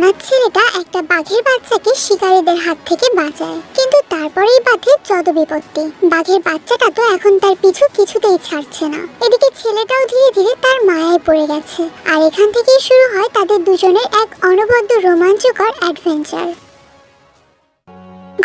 অনাথ ছেলেটা একটা বাঘের বাচ্চাকে শিকারীদের হাত থেকে বাঁচায়, কিন্তু তারপরেই বাঘের যত বিপত্তি। বাঘের বাচ্চাটা তো এখন তার পিছু কিছুতেই ছাড়ছে না। এদিকে ছেলেটাও ধীরে ধীরে তার মায়ায় পড়ে গেছে। আর এখান থেকেই শুরু হয় তাদের দুজনের এক অনবদ্য রোমাঞ্চকর অ্যাডভেঞ্চার।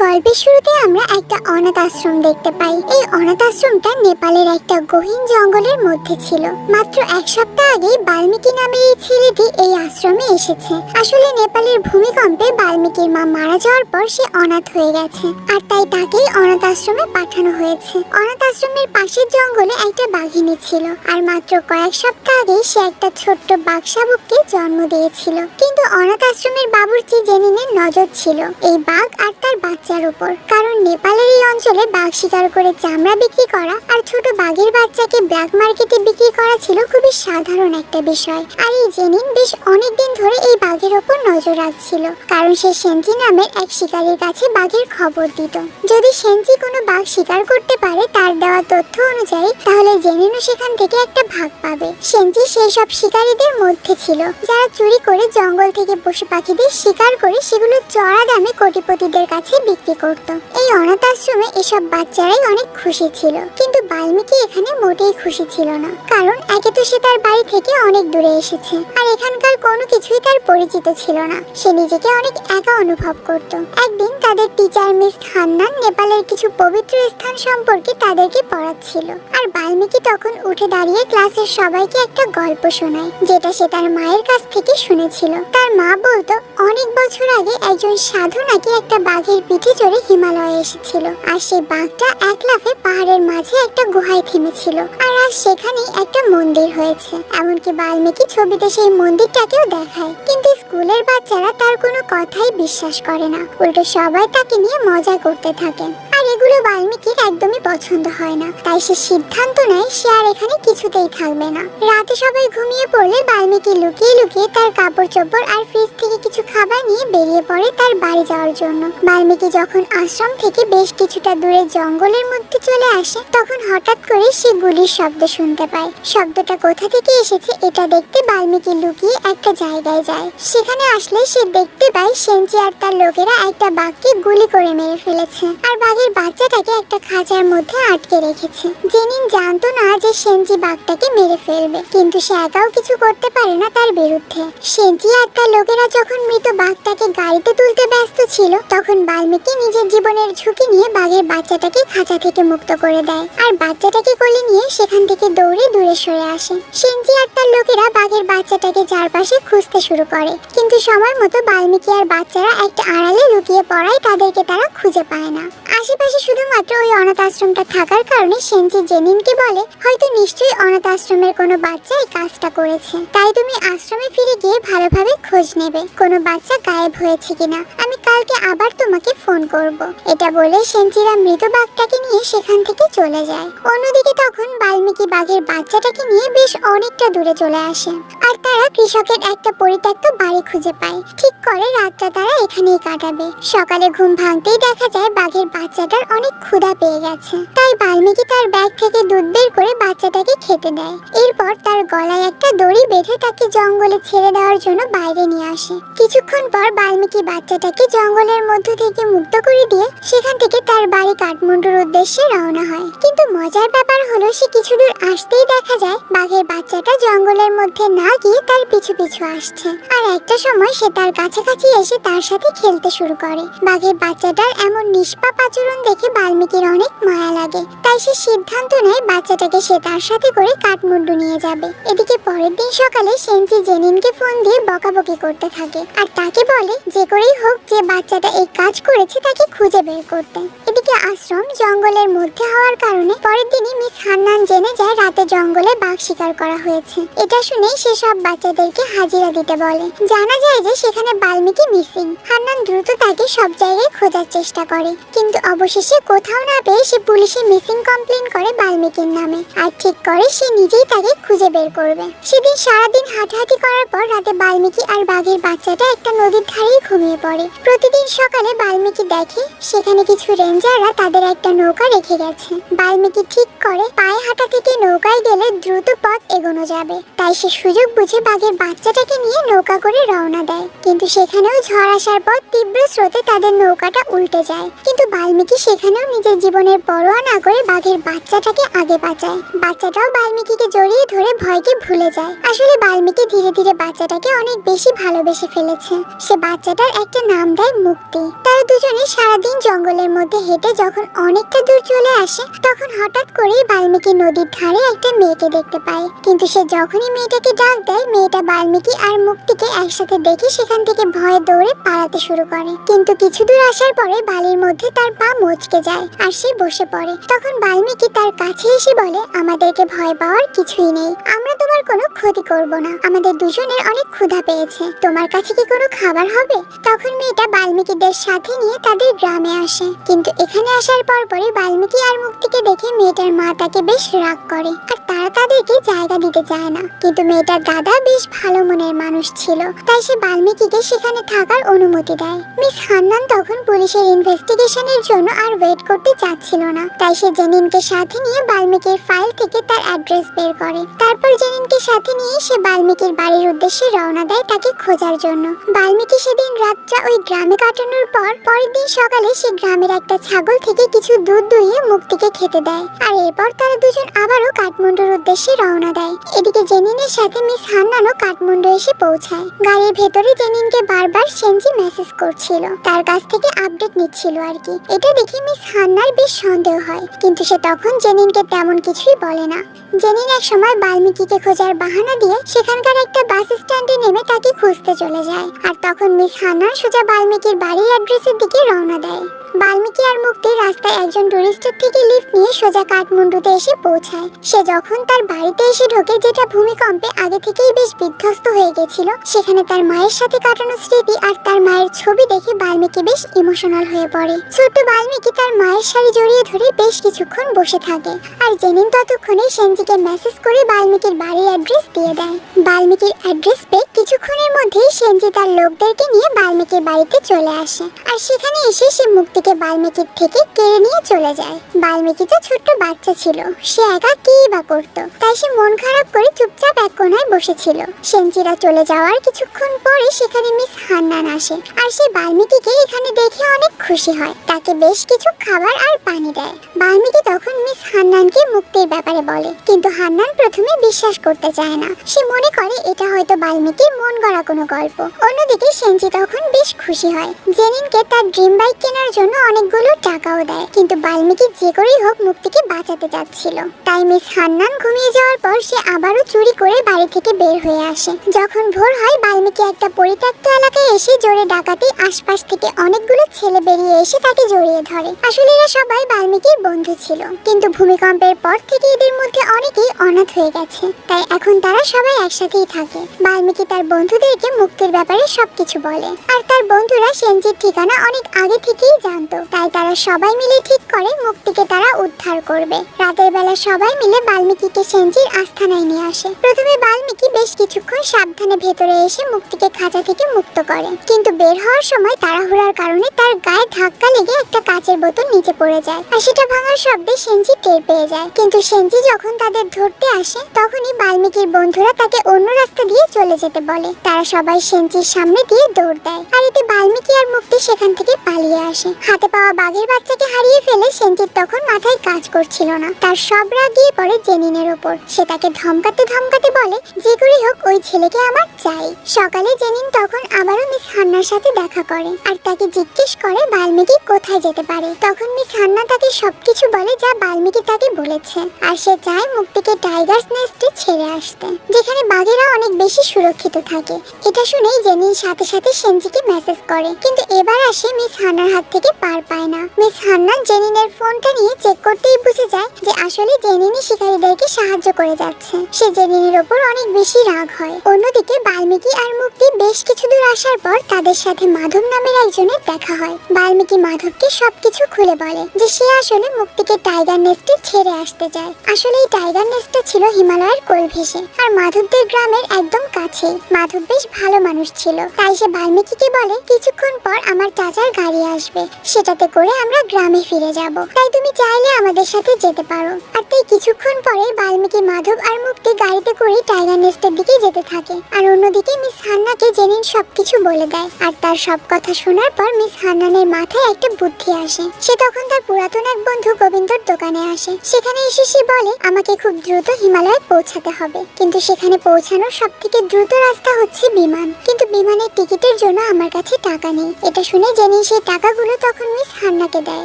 গল্পের শুরুতে আমরা একটা অনাথ আশ্রম দেখতে পাই। এই অনাথ আশ্রমটা নেপালের একটা গহীন জঙ্গলের মধ্যে ছিল। মাত্র এক সপ্তাহ আগে বাল্মীকি নামের এই ছেলেটি এই আশ্রমে এসেছে। আসলে নেপালের ভূমিকম্পে বাল্মীকির মা মারা যাওয়ার পর সে অনাথ হয়ে গেছে, আর তাই তাকেই অনাথ আশ্রমে পাঠানো হয়েছে। অনাথ আশ্রমের পাশের জঙ্গলে একটা বাঘিনী ছিল, আর মাত্র কয়েক সপ্তাহ আগে সে একটা ছোট্ট বাঘ শাবককে জন্ম দিয়েছিল। কিন্তু অনাথ আশ্রমের বাবুর্চি জেনিনের নজর ছিল এই বাঘ আর তার বাচ্চার উপর, কারণ নেপালের এই অঞ্চলে বাঘ শিকার করে চামড়া বিক্রি করা আর ছোট বাঘের বাচ্চাকে ব্ল্যাক মার্কেটে বিক্রি করা ছিল খুবই সাধারণ একটা বিষয়। আর এই জেনিন বেশ অনেকদিন ধরে এই বাঘের ওপর নজর রাখছিল, কারণ সে সেনজি নামের এক শিকারীর কাছে বাঘের খবর দিত। যদি সেনজি কোনো বাঘ শিকার করতে পারে তার দেওয়া তথ্য অনুযায়ী, তাহলে জেনিনও সেখান থেকে একটা ভাগ পাবে। সেনজি সেই সব শিকারীদের মধ্যে ছিল যারা চুরি করে জঙ্গল থেকে পশু পাখিদের শিকার করে সেগুলো চড়া দামে কোটিপতিদের কাছে বিক্রি করত। এই অনাথ আশ্রমে এসব বাচ্চারাই অনেক খুশি ছিল, কিন্তু বাল্মীকি এখানে মোটেই খুশি ছিল না। কারণ একে তো সে তার বাড়ি থেকে অনেক দূরে এসেছে, আর এখানকার কোনো কিছুই তার পরিচিত ছিল না। সে নিজেকে অনেক একা অনুভব করত। একদিন তাদের টিচার মিস হান্নান নেপালের কিছু পবিত্র স্থান সম্পর্কে তাদেরকে পড়াচ্ছিল, আর বাল্মীকি তখন উঠে দাঁড়িয়ে ক্লাসের সবাইকে একটা গল্প শোনায়, যেটা সে তার মায়ের কাছ থেকে শুনেছিল। তার মা বলতো অনেক বছর আগে একজন সাধু নাকি একটা বাঘের পিঠে চড়ে হিমালয়ে এসেছিল, আর সেই বাঘটা এক লাফে পাহাড়ের মাঝে একটা গুহায় থেমেছিল, আর আজ সেখানেই একটা মন্দির হয়েছে। এমনকি বাল্মীকি ছবিতে সেই মন্দিরটাকেও দেখায়, কিন্তু স্কুলের বাচ্চারা তার কোনো কথাই বিশ্বাস করে না। উল্টো সবাই তাকে নিয়ে মজা করতে থাকে, আর এগুলো বাল্মীকির একদমই পছন্দ হয় না। তাই সে সিদ্ধান্ত নেয় সে আর এখানে কিছুতেই থাকবে না। রাতে সবাই ঘুমিয়ে পড়লে বাল্মীকি লুকিয়ে লুকিয়ে তার কাপড় চোপড় আর ফ্রিজ থেকে কিছু খাবার নিয়ে বেরিয়ে পড়ে তার বাড়ি যাওয়ার জন্য। বাল্মীকি যখন আশ্রম থেকে বেশ কিছুটা দূরে জঙ্গলের মধ্যে চলে আসে, তখন হঠাৎ করে সে গুলির শব্দ শুনতে পায়। শব্দটা কোথা থেকে এসেছে এটা দেখতে বাল্মীকি লুকিয়ে একটা জায়গায় যায়। সেখানে আসলে সে দেখতে পায় সেনজি আর তার লোকেরা একটা বাঘকে গুলি করে মেরে ফেলেছে, আর বাঘের বাচ্চাটাকে একটা খাঁচার মধ্যে আটকে রেখেছে। জেনিন জানতো না যে সেনজি বাঘটাকে মেরে ফেলবে, কিন্তু সে একাও কিছু করতে পারে না তার বিরুদ্ধে। সেনজি আর তার লোকেরা যখন মৃত বাঘটাকে গাড়িতে তুলতে ব্যস্ত ছিল, তখন বাল্মীকি নিজের জীবনের ঝুঁকি নিয়ে বাঘের বাচ্চাটাকে খাঁচা থেকে মুক্ত করে দেয়, আর বাচ্চাটাকে কোলে নিয়ে সেখান থেকে দৌড়ে দূরে সরে আসে। সেনজি আর তার লোকেরা বাঘের বাচ্চাটাকে চারপাশে খুঁজতে শুরু করে, কিন্তু সময় মতো বাল্মীকি আর বাচ্চারা একটা আড়ালে লুকিয়ে পড়ায় তাদেরকে তারা খুঁজে পায় না। আশেপাশে শুধুমাত্র ওই অনাথ আশ্রমটা থাকার কারণে সেনজি জেনিনকে বলে, হয়তো নিশ্চয়ই অনাথ আশ্রমের কোনো বাচ্চা এই কাজটা করেছে, তাই তুমি আশ্রমে ফিরে গিয়ে ভালোভাবে খোঁজ নেবে কোনো বাচ্চা গায়েব হয়েছে কিনা। আমি কালকে আবার তোমাকে ফোন করব। এটা বলে সেনজিরা মৃত বাঘটাকে নিয়ে সেখান থেকে চলে যায়। অন্যদিকে তখন বাল্মীকি বাঘের বাচ্চাটাকে নিয়ে বেশ অনেকটা দূরে চলে আসে, আর তারা কৃষকের একটা পরিত্যক্ত বাড়ি খুঁজে পায়। ঠিক করে রাতটা তারা এখানেই কাটাবে। সকালে ঘুম ভাঙতেই দেখা যায় বাঘের বাচ্চাটার অনেক ক্ষুধা পেয়ে গেছে, তাই বাল্মীকি তার ব্যাগ থেকে দুধ বের করে বাচ্চাটাকে খেতে দেয়। এরপর তার গলায় একটা দড়ি বেঁধে তাকে জঙ্গলে ছেড়ে দেওয়ার জন্য বাইরে নিয়ে আসে। কিছুক্ষণ পর বাল্মীকি বাচ্চাটাকে জঙ্গলের মধ্য থেকে মুক্ত করে দিয়ে সেখান থেকে তার বাড়ি কাঠমান্ডুর উদ্দেশ্যে রওনা হয়। কিন্তু মজার ব্যাপার হলো সে কিছু দূর আসতেই দেখা যায় বাঘের বাচ্চাটা জঙ্গলের মধ্যে না গিয়ে তার পিছু পিছু আসছে, আর একটা সময় সে তার কাছাকাছি এসে তার সাথে খেলতে শুরু করে। বাঘের বাচ্চাটার এমন নিষ্পাপ আচরণ দেখে বাল্মীকির অনেক মায়া লাগে, তাই সে সিদ্ধান্ত নেয় বাচ্চাটাকে সে তার সাথে করে কাঠমান্ডু নিয়ে যাবে। এদিকে পরের দিন সকালে সেনজি জেনিনকে ফোন দিয়ে বকাবকি করতে থাকে, আর তাকে বলে যে করেই হোক যে বাচ্চাটা এই কাজ করেছে তাকে খুঁজে বের করতে। এদিকে আশ্রম জঙ্গলের মধ্যে হওয়ার কারণে পরের দিনই মিস হান্নান জেনে যায় রাতে জঙ্গলে বাঘ শিকার করা হয়েছে। এটা শুনে সে সব বাচ্চাদেরকে হাজিরা দিতে বলে। জানা যায় যে সেখানে বাল্মীকি মিসিং। হান্নান দ্রুত তাকে সব জায়গায় খোঁজার চেষ্টা করে, কিন্তু অবশেষে কোথাও না পেয়ে সে পুলিশে মিসিং কমপ্লেন করে বাল্মীকির নামে, আর ঠিক করে সে নিজেই তাকে খুঁজে বের করবে। সেদিন সারাদিন হাঁটাহাঁটি করার পর রাতে বাল্মীকি আর বাঘের বাচ্চাটা একটা নদীর ধারেই ঘুমিয়ে পড়ে। প্রতি প্রতিদিন সকালে বাল্মীকি দেখে সেখানে কিছু রেঞ্জাররা তাদের একটা নৌকা রেখে গেছে। বাল্মীকি ঠিক করে পায়ে হাঁটা থেকে নৌকায় গেলে দ্রুত পথ এগোনো যাবে, তাই সে সুযোগ বুঝে বাঘের বাচ্চাটাকে নিয়ে নৌকা করে রওনা দেয়। কিন্তু সেখানেও ঝড় আসার পর তীব্র স্রোতে তাদের নৌকাটা উল্টে যায়। কিন্তু বাল্মীকি সেখানেও নিজের জীবনের পরোয়া না করে বাঘের বাচ্চাটাকে আগে বাঁচায়। বাচ্চাটাও বাল্মীকিকে জড়িয়ে ধরে ভয়কে ভুলে যায়। আসলে বাল্মীকি ধীরে ধীরে বাচ্চাটাকে অনেক বেশি ভালোবেসে ফেলেছে। সে বাচ্চাটার একটা নাম দেয় মুক্তি। তারা দুজনে সারাদিন জঙ্গলের মধ্যে হেঁটে যখন অনেকটা দূর চলে আসে, তখন হঠাৎ করেই বাল্মীকি নদীর ধারে একটা মেয়েকে দেখতে পায়। কিন্তু সে যখনই মেয়েটাকে ডাক দেয়, মেয়েটা বাল্মীকি আর মুক্তিকে একসাথে দেখে সেখান থেকে ভয়ে দৌড়ে পালাতে শুরু করে। কিন্তু কিছু দূর আসার পরে বালির মধ্যে তার পা মচকে যায় আর সে বসে পড়ে। তখন বাল্মীকি তার কাছে এসে বলে, আমাদেরকে ভয় পাওয়ার কিছুই নেই, আমরা তোমার কোনো ক্ষতি করব না। আমাদের দুজনের অনেক ক্ষুধা পেয়েছে, তোমার কাছে কি কোনো খাবার হবে? তখন মেয়েটা বাল্মীকিদের সাথে নিয়ে তাদের গ্রামে আসে। কিন্তু এখানে আসার পরপরই বাল্মীকি আর মুক্তিকে দেখে মেয়েটার মা তাকে বেশ রাগ করে আর তারা তাদেরকে জায়গা দিতে চায় না। কিন্তু মেয়েটার দাদা বেশ ভালো মনের মানুষ ছিল, তাই সে বাল্মীকিকে সেখানে থাকার অনুমতি দেয়। মিস হান্নান তখন পুলিশের ইনভেস্টিগেশনের জন্য আর ওয়েট করতে চাচ্ছিল না, তাই সে জেনিনকে সাথে নিয়ে বাল্মীকির ফাইল থেকে তার অ্যাড্রেস বের করে। তারপর জেনিনকে সাথে নিয়ে সে বাল্মীকির বাড়ির উদ্দেশ্যে রওনা দেয় তাকে খোঁজার জন্য। বাল্মীকি সেদিন রাতটা ওই গ্রামে কাটানোর পর পরের দিন সকালে সে গ্রামের একটা ছাগল থেকে কিছু দুধ দুইয়ে মুক্তিকে খেতে দেয়। আর এরপর তারা দুজন আবারও কাঠমান্ডুর উদ্দেশ্যে রওনা দেয়। এদিকে জেনিনের সাথে মিস হান্নানও কাঠমান্ডু এসে পৌঁছায়। গাড়ির ভেতরে জেনিনকে বারবার সেনজি মেসেজ করছিল, তার কাছ থেকে আপডেট নিচ্ছিল আর কি। এটা দেখে মিস হান্নার বেশ সন্দেহ হয়, কিন্তু সে তখন জেনিনকে তেমন কিছুই বলে না। জেনিন এক সময় বাল্মীকিকে খোঁজার বাহানা দিয়ে সেখানকার একটা বাস স্ট্যান্ডে নেমে তাকে খুঁজতে চলে যায়। আর তখন মিস হান্নান সোজা বাল্মীকির বাড়ির অ্যাড্রেসের দিকে রওনা দেয়। বাল্মীকি আর মুক্তি রাস্তায় একজন টুরিস্টের থেকে লিফট নিয়ে সোজা কাঠমান্ডুতে এসে পৌঁছায়। সে যখন তার বাড়িতে এসে ঢোকে, যেটা ভূমিকম্পে আগে থেকেই বেশ বিধ্বস্ত হয়ে গেছিল, সেখানে তার মায়ের সাথে কাটানো স্মৃতি আর তার মায়ের ছবি দেখে বাল্মীকি বেশ ইমোশনাল হয়ে পড়ে। ছোট্ট বাল্মীকি তার মায়ের শাড়ি জড়িয়ে ধরে বেশ কিছুক্ষণ বসে থাকে। আর জেনিন ততক্ষণে সেনজিকে মেসেজ করে বাল্মীকির বাড়ির অ্যাড্রেস দিয়ে দেয়। বাল্মীকির অ্যাড্রেস পেয়ে কিছুক্ষণের মধ্যেই সেনজি তার লোকদেরকে নিয়ে বাল্মীকির বাড়িতে চলে আসে। আর সেখানে এসে সে মুক্তিকে বাল্মীকির থেকে কেড়ে নিয়ে চলে যায়। বাল্মীকি তো ছোট্ট বাচ্চা ছিল, সে একা কি বা করতো, তাই সে মন খারাপ করে চুপচাপ এক কোণায় বসেছিল। সেনজিরা চলে যাওয়ার কিছুক্ষণ পরে সেখানে মিস হান্নান আসে। আর সে বাল্মীকিকে এখানে দেখে অনেক খুশি হয়, তাকে বেশ কিছু খাবার আর পানি দেয়। বাল্মীকি তখন মিস হান্নানকে মুক্তির ব্যাপারে বলে, কিন্তু হান্নান প্রথমে বিশ্বাস করতে চায় না। সে মনে করে এটা হয়তো বাল্মীকির মন গড়া কোনো গল্প। অন্যদিকে সেনজি তখন বেশ খুশি হয়, জেনিনকে তার ড্রিম বাইক কেনার জন্য অনেকগুলো টাকাও দেয়। কিন্তু বাল্মীকি যে করেই হোক মুক্তিকে বাঁচাতে চাচ্ছিল, তাই মিস হান্নান ঘুমিয়ে যাওয়ার পর সে আবারও চুরি করে বাড়ি থেকে বের হয়ে আসে। যখন ভোর হয়, বাল্মীকি একটা পরিত্যক্ত এলাকায় এসে জোরে ডাকাতে আশপাশ থেকে অনেকগুলো ছেলে বেরিয়ে এসে তাকে জড়িয়ে ধরে। আসলে এরা সবাই বাল্মীকির বন্ধু ছিল, কিন্তু ভূমিকম্পের পর থেকে এদের মধ্যে অনেকেই অনাথ হয়ে গেছে, তাই এখন তারা সবাই একসাথেই থাকে। বাল্মীকি তার বন্ধুদেরকে মুক্তির ব্যাপারে সবকিছু বলে, আর তার বন্ধুরা সেনজির ঠিকানা অনেক আগে থেকেই জানতো, তাই তারা সবাই মিলে ঠিক করে মুক্তিকে তারা উদ্ধার করবে। রাতের বেলা সবাই মিলে বাল্মীকিকে সেনজির আস্তানায় নিয়ে আসে। প্রথমে বাল্মীকি বেশ কিছুক্ষণ সাবধানে ভেতরে এসে মুক্তিকে খাঁচা থেকে মুক্ত করে, কিন্তু বের হওয়ার সময় তাড়াহুড়ার কারণে তার গায়ে ধাক্কা লেগে একটা কাচের বোতল নিচে পড়ে যায়, আর সেটা ভাঙার শব্দে সেনজি টের পেয়ে যায়। কিন্তু সেনজি যখন তাদের ধরতে আসে, তখনই বাল্মীকির বন্ধুরা তাকে অন্য রাস্তা দিয়ে চলে যেতে বলে। তারা সবাই সেনজির সামনে দিয়ে দৌড় দেয়, আর এতে বাল্মীকি আর মুক্তি সেখান থেকে পালিয়ে আসে। হাতে পাওয়া বাঘের বাচ্চাকে হারিয়ে ফেলে সেনজির তখন মাথায় কাজ করছিল না। তার সব রাগ গিয়ে পড়ে জেনিনের ওপর। সে তাকে ধমকাতে ধমকাতে বলে, যে করে হোক ওই ছেলেকে আমার চাই। সকালে জেনিন তখন আবারও মিস হান্নার সাথে দেখা করে আর তাকে জিজ্ঞেস করে বাল্মীকি কোথায় যেতে পারে। তখন মিস হান্না তাকে সবকিছু বলে যা বাল্মীকি তাকে বলেছে, আর সে চায় মুক্তিকে টাইগার্স নেস্টে ছেড়ে আসতে, যেখানে বাঘেরা অনেক বেশি সুরক্ষিত থাকে। এটা শুনেই জেনিন সাথে সাথে সেনজিকে মেসেজ করে, কিন্তু এবার আসে মিস হান্নার হাত থেকে পার পায় না। মিস হান্না জেনিনের ফোনটা নিয়ে চেক করতেই বুঝে যায় যে আসলে জেনিনই শিকারীদেরকে সাহায্য করে যাচ্ছে। সে জেনিনের ওপর অনেক বেশি রাগ হয়। অন্যদিকে বাল্মীকি আর মুক্তি বেশ কিছু দূর আসার পর তাদের সাথে মাধব নামের একজনের দেখা হয়। বাল্মীকি মাধবকে সবকিছু খুলে বলে যে সে আসলে মুক্তিকে টাইগার নেস্টে ছেড়ে আসতে চায়। আসলে এই টাইগার নেস্টটা ছিল হিমালয়ের কোল ঘেঁষে আর মাধবদের গ্রামের একদম কাছে। মাধব বেশ ভালো মানুষ ছিল, তাই সে বাল্মীকিকে বলে কিছু কিছুক্ষণ পর আমার চাচার গাড়ি আসবে, সেটাতে করে আমরা গ্রামে ফিরে যাব। তাই তুমি চাইলে আমাদের সাথে যেতে পারো। আর তাই কিছুক্ষণ পরে বাল্মীকি, মাধব আর মুক্তি গাড়িতে করে টাইগার নেস্টের দিকে যেতে থাকে। আর অন্যদিকে মিস হান্নাকে জেনিন সবকিছু বলে দেয়। আর তার সব কথা শোনার পর মিস হান্নানের মাথায় একটা বুদ্ধি আসে। সে তখন তার পুরাতন এক বন্ধু গোবিন্দর দোকানে আসে। সেখানে এসে সে বলে, আমাকে খুব দ্রুত হিমালয়ে পৌঁছাতে হবে, কিন্তু সেখানে পৌঁছানোর সব থেকে দ্রুত রাস্তা হচ্ছে বিমান, কিন্তু বিমানের টিকিটের জন্য আমার কাছে টাকা নেই। এটা শুনে জেনিন সেই টাকাগুলো তখন মিস হান্নাকে দেয়,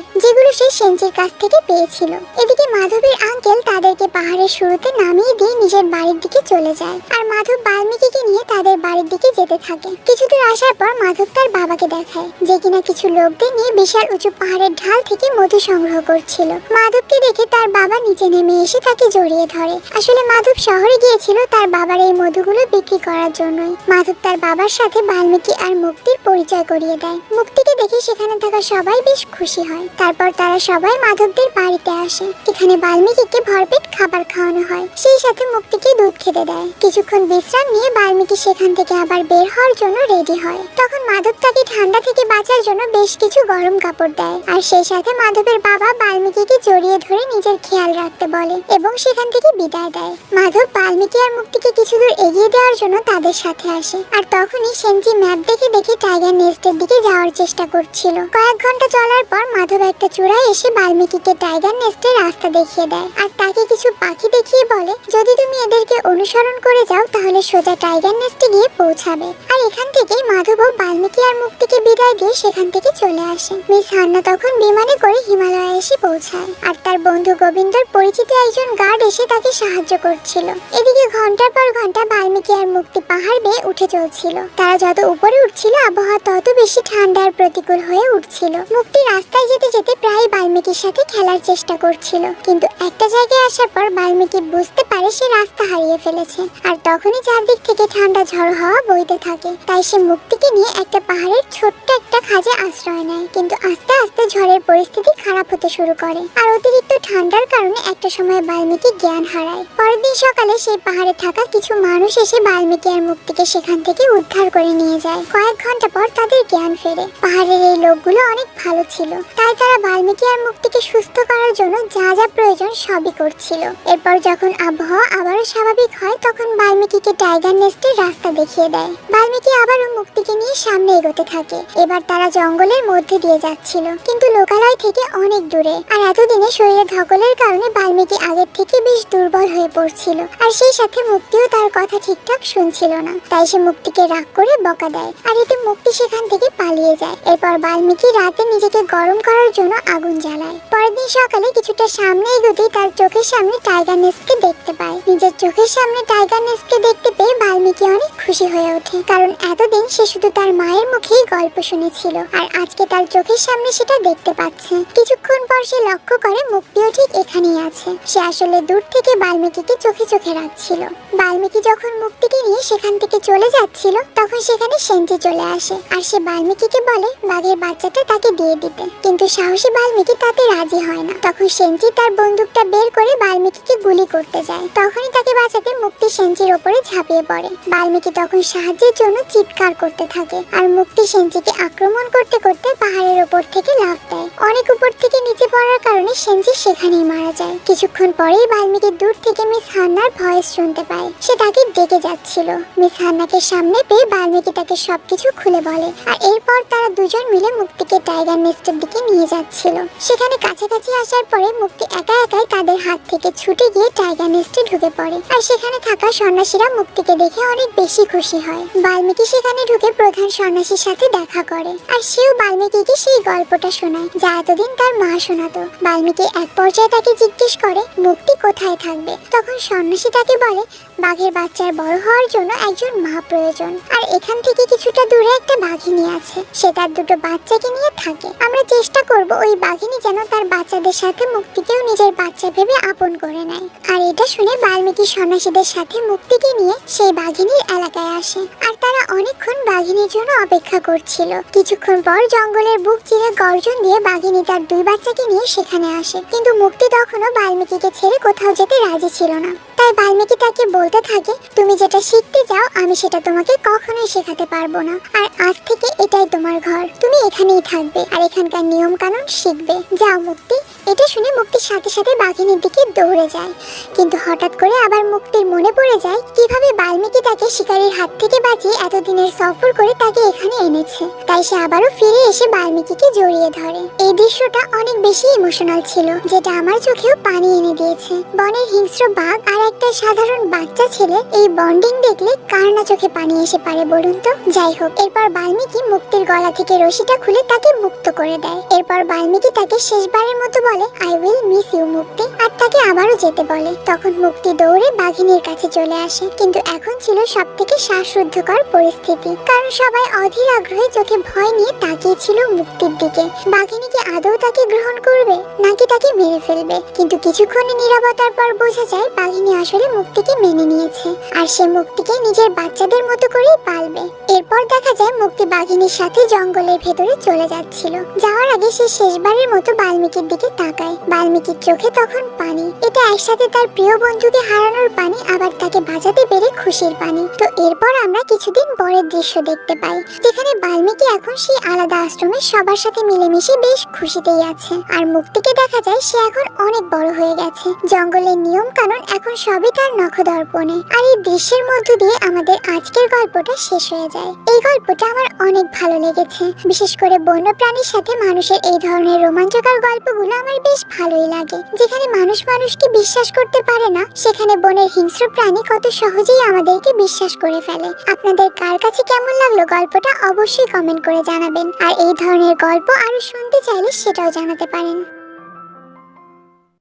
যেগুলো সে সেনজির কাছ থেকে পেয়েছিল। এদিকে মাধবের আঙ্কেল তাদেরকে পাহাড়ের শুরুতে নামিয়ে দিয়ে নিজের বাড়ির দিকে চলে যায়। আর মাধব বাল্মীকিকে নিয়ে তাদের বাড়ির দিকে যেতে থাকে। কিছুদূর আসার পর মাধব তার বাবাকে দেখায়, যে কিনা কিছু লোকদের নিয়ে বিশাল উঁচু পাহাড়ের ঢাল থেকে মধু সংগ্রহ করছিল। মাধবকে দেখে তার বাবা নিচে নেমে এসে তাকে জড়িয়ে ধরে। আসলে মাধব শহরে গিয়েছিল তার বাবার এই মধুগুলো বিক্রি করার জন্যই। মাধব তার বাবার সাথে বাল্মীকি আর মুক্তির পরিচয় করিয়ে দেয়। মুক্তিকে দেখে সেখানে থাকা সবাই বেশ খুশি হয়। তারপর তারা সবাই মাধবদের বাড়িতে আসে। এখানে বাল্মীকিকে ভরপেট খাবার খাওয়ানো হয়, সেই সাথে মুক্তিকে দুধ খেতে দেয়। কিছুক্ষণ বিশ্রাম নিয়ে বাল্মীকি সেখান থেকে আবার বের হওয়ার জন্য রেডি হয়। তখন মাধব তাকে ঠান্ডা থেকে বাঁচার জন্য বেশ কিছু গরম কাপড় দেয়। আর সেই সাথে মাধবের বাবা বাল্মীকিকে জড়িয়ে ধরে নিজের খেয়াল রাখতে বলে এবং সেখান থেকে বিদায় দেয়। মাধব বাল্মীকি আর মুক্তিকে কিছু দূর এগিয়ে দেওয়ার জন্য তাদের সাথে আসে। আর তখনই সেনজি ম্যাপ দেখে দেখে টাইগার নেস্টের দিকে যাওয়ার চেষ্টা করছিল। কয়েক ঘন্টা চলার পর মাধব একটা চূড়ায় এসে বাল্মীকিকে টাইগার নেস্টের রাস্তা দেখিয়ে দেয়। আর তাকে কিছু পাখি দেখিয়ে বলে, যদি তুমি এদেরকে অনুসরণ করে যাও তাহলে সোজা টাইগার নেস্টে গিয়ে পৌঁছাবে। আর এখান থেকেই মাধব ও বাল্মীকি আর মুক্তিকে বিদায় দিয়ে সেখান থেকে চলে আসে। মিস হান্না তখন বিমানে করে হিমালয়ে এসে পৌঁছায়। আর তার বন্ধু গোবিন্দর পরিচিত একজন গার্ড এসে তাকে সাহায্য করছিল। এদিকে ঘন্টার পর ঘন্টা বাল্মীকি আর মুক্তি পাহাড় বেয়ে উঠে চলছিল। তারা যত উপরে উঠছিল আবহাওয়া তত বেশি ঠান্ডা আর প্রতিকূল হয়ে উঠছিল। মুক্তি রাস্তায় যেতে যেতে প্রায় বাল্মীকির সাথে খেলার চেষ্টা করছিল, কিন্তু একটা জায়গায় আসার পর বাল্মীকি বুঝতে পারে সে রাস্তা হারিয়ে ফেলেছে। আর তখনই চারদিক থেকে ঠান্ডা ঝড় হাওয়া বইতে থাকে। তাই সে মুক্তিকে নিয়ে একটা পাহাড়ের ছোট্ট একটা খাঁজে আশ্রয় নেয়, কিন্তু আস্তে আস্তে ঝড়ের পরিস্থিতি খারাপ হতে শুরু করে। আর অতিরিক্ত ঠান্ডার কারণে একটা সময় বাল্মীকি জ্ঞান হারায়। পরের দিন সকালে সেই পাহাড়ে থাকা কিছু মানুষ এসে বাল্মীকি আর মুক্তিকে সেখান থেকে উদ্ধার করে নিয়ে যায়। কয়েক ঘন্টা পর তাদের জ্ঞান ফেরে। পাহাড়ের এই লোকগুলো অনেক ভালো ছিল, তাই তারা বাল্মীকি আর মুক্তিকে সুস্থ করার জন্য যা যা প্রয়োজন সবই করছিল। এরপর যখন আবহাওয়া আবারও স্বাভাবিক হয় তখন বাল্মীকিকে টাইগার নেস্টের রাস্তা দেখিয়ে দেয়। বাল্মীকি আবারও মুক্তিকে নিয়ে সামনে এগোতে থাকে। এবার তারা জঙ্গলের মধ্যে দিয়ে যাচ্ছিল, কিন্তু লোকালয় থেকে অনেক দূরে। আর এতদিনে শরীরে ধকলের কারণে বাল্মীকি আগের থেকে বেশ দুর্বল হয়ে পড়ছিল। আর সেই সাথে মুক্তিও তার কথা ঠিকঠাক শুনছিল না। তাই সে মুক্তিকে রাগ করে বকা দেয়। আর এতে মুক্তি সেখান থেকে পালিয়ে যায়। এরপর বাল্মীকি রাতে নিজেকে গরম করার জন্য আগুন জ্বালায়। পরের দিন সকালে কিছুটা সামনে এগোতেই তার চোখের সামনে টাইগার নেস্টকে দেখতে পায়। নিজের চোখের সামনে টাইগার নেস্টকে দেখতে পেয়ে বাল্মীকি অনেক খুশি হয়ে ওঠে, কারণ এতদিন সে শুধু তার মায়ের মুখেই গল্প শুনেছিল, আর আজকে তার চোখের সামনে সেটা দেখতে পাচ্ছে। কিছুক্ষণ পর সে লক্ষ্য করে মুক্তিও ঠিক এখানেই আছে। সে আসলে দূর থেকে বাল্মীকিকে চোখে চোখে রাখছিল। বাল্মীকি যখন মুক্তিকে নিয়ে সেখান থেকে চলে যাচ্ছিল তখন সেখানে সেনজি চলে আসে। আর সে বাল্মীকিকে বলে বাঘের বাচ্চাটা তাকে দিয়ে দিতে, কিন্তু সাহসী বাল্মীকি তাতে রাজি হয় না। তখন সেনজি তার বন্দুকটা বের করে বাল্মীকিকে গুলি করতে যায়। তখনই তাকে বাঁচাতে মুক্তি সেনজির ওপরে ঝাঁপিয়ে পড়ে। বাল্মীকি তখন সাহায্যের জন্য চিৎকার করতে থাকে, আর মুক্তি সেনজিকে আক্রমণ করতে করতে পাহাড়ের ওপর থেকে লাফ দেয়। অনেক উপর থেকে নিচে পড়ার কারণে সেনজি সেখানেই মারা যায়। কিছুক্ষণ পরেই বাল্মীকি দূর থেকে মিস হান্নার ভয়েস শুনতে পায়। সে তাকে ডেকে যাচ্ছিল। মিস হান্নাকে সামনে পেয়ে বাল্মীকি তাকে সবকিছু খুলে বলে। আর এরপর তারা দুজন মিলে মুক্তিকে টাইগার নেস্টের দিকে নিয়ে যাচ্ছিল। সেখানে কাছাকাছি আসার পরে মুক্তি একা একাই তাদের হাত থেকে ছুটে গিয়ে টাইগার নেস্টে ঢুকে পড়ে। আর সেখানে থাকা সন্ন্যাসীরা মুক্তিকে দেখে অনেক বেশি খুশি হয়। বাল্মীকি সেখানে ঢুকে প্রধান সন্ন্যাসীর সাথে দেখা করে, আর সেও বাল্মীকিকে সেই গল্পটা শোনায় যা এতদিন তার মা শোনাতো। বাল্মীকি এক পর্যায়ে তাকে জিজ্ঞেস করে মুক্তি কোথায় থাকবে। তখন সন্ন্যাসী তাকে বলে বাঘের বাচ্চার বড় হওয়ার জন্য একজন মা প্রয়োজন, আর এখান থেকে কিছুটা দূরে একটা বাঘিনী আছে। সে তার দুটো বাচ্চাকে নিয়ে থাকে। আমরা চেষ্টা করব ওই বাঘিনী যেন তার বাচ্চাদের সাথে মুক্তিকেও নিজের বাচ্চা ভেবে আপন করে নেয়। আর এটা শুনে বাল্মীকি সন্ন্যাসীদের সাথে মুক্তিকে নিয়ে সেই বাঘিনীর এলাকায় আসে। আর তারা অনেকক্ষণ বাঘিনীর জন্য অপেক্ষা করছিল। কিছুক্ষণ পর জঙ্গলের বুক চিরে গর্জন দিয়ে বাঘিনী তার দুই বাচ্চাকে নিয়ে সেখানে আসে, কিন্তু মুক্তি তখনও বাল্মীকিকে ছেড়ে কোথাও যেতে রাজি ছিল না। তাই বাল্মীকি তাকে বলতে থাকে তুমি যেটা শিখতে চাও আমি সেটা তোমাকে কখনোই শেখাতে পারবো না। আর আজ থেকে এটাই তোমার ঘর, তুমি এখানেই থাকবে আর এখানকার নিয়ম কানুন শিখবে। যাও মুক্তি। এটা শুনে মুক্তির সাথে সাথে বাঘিনীর দিকে দৌড়ে যায়। কিন্তু হঠাৎ করে আবার মুক্তির মনে পড়ে যায় কিভাবে বাল্মীকি তাকে শিকারীর হাত থেকে বাঁচিয়ে এতদিনের সফর করে তাকে এখানে এনেছে। তাই সে আবারও ফিরে এসে বাল্মীকিকে জড়িয়ে ধরে। এই দৃশ্যটা অনেক বেশি ইমোশনাল ছিল, যেটা আমার চোখেও পানি এনে দিয়েছে। বনের হিংস্র বাঘ আর একটা সাধারণ বাচ্চা ছেলে, এই বন্ডিং দেখলে কার না চোখে পানি এসে পারে বলুন তো। যাই হোক, এরপর বাল্মীকি মুক্তির গলা থেকে রশিটা খুলে তাকে মুক্ত করে দেয়। এরপর বাল্মীকি তাকে শেষবারের মতো বলে আই উইল মিস ইউ মুক্তি, আর তাকে আবারও যেতে বলে। তখন মুক্তি দৌড়ে বাঘিনীর কাছে চলে আসে। কিন্তু এখন ছিল সবথেকে শ্বাসরুদ্ধকর পরিস্থিতি, কারণ সবাই অধীর আগ্রহে চোখে ভয় নিয়ে তাকিয়েছিল মুক্তির দিকে। বাঘিনী কি আদৌ তাকে গ্রহণ করবে নাকি তাকে মেরে ফেলবে? কিন্তু কিছুক্ষণের নীরবতার পর বোঝা যায় বাঘিনী আসলে মুক্তিকে মেনে নিয়েছে, আর সে মুক্তিকে নিজের বাচ্চাদের মতো করেই পালবে। এরপর দেখা যায় মুক্তি বাঘিনীর সাথে জঙ্গলের ভেতরে চলে যাচ্ছিল। যাওয়ার আগে সে শেষবারের মতো বাল্মীকির দিকে তাকায়। বাল্মীকির চোখে তখন পানি। এটা একসাথে তার প্রিয় বন্ধুকে হারানোর পানি, আবার তাকে বাঁচাতে পেরে খুশির পানি। তো এরপর আমরা কিছুদিন পরের দৃশ্য দেখতে পাই, যেখানে বাল্মীকি এখন সেই আলাদা আশ্রমে সবার সাথে মিলেমিশে বেশ খুশিতেই আছে। আর মুক্তিকে দেখা যায় সে এখন অনেক বড় হয়ে গেছে। জঙ্গলের নিয়ম কানুন এখন সবই তার নখদর্পণে। আর এই দৃশ্যের মধ্য দিয়ে আমাদের আজকের গল্পটা শেষ হয়ে যায়। এই গল্পটা আমার অনেক ভালো লেগেছে। বিশেষ করে বন্যপ্রাণীর সাথে মানুষের এই ধরনের রোমাঞ্চকর গল্পগুলো আমার বেশ ভালোই লাগে। যেখানে মানুষ মানুষকে বিশ্বাস করতে পারে না, সেখানে বনের হিংস্র প্রাণী কত সহজেই আমাদেরকে বিশ্বাস করে ফেলে। আপনাদের কার কাছে কেমন লাগলো গল্পটা অবশ্যই কমেন্ট করে জানাবেন। আর এই ধরনের গল্প আরো শুনতে চাইলে সেটাও জানাতে পারেন।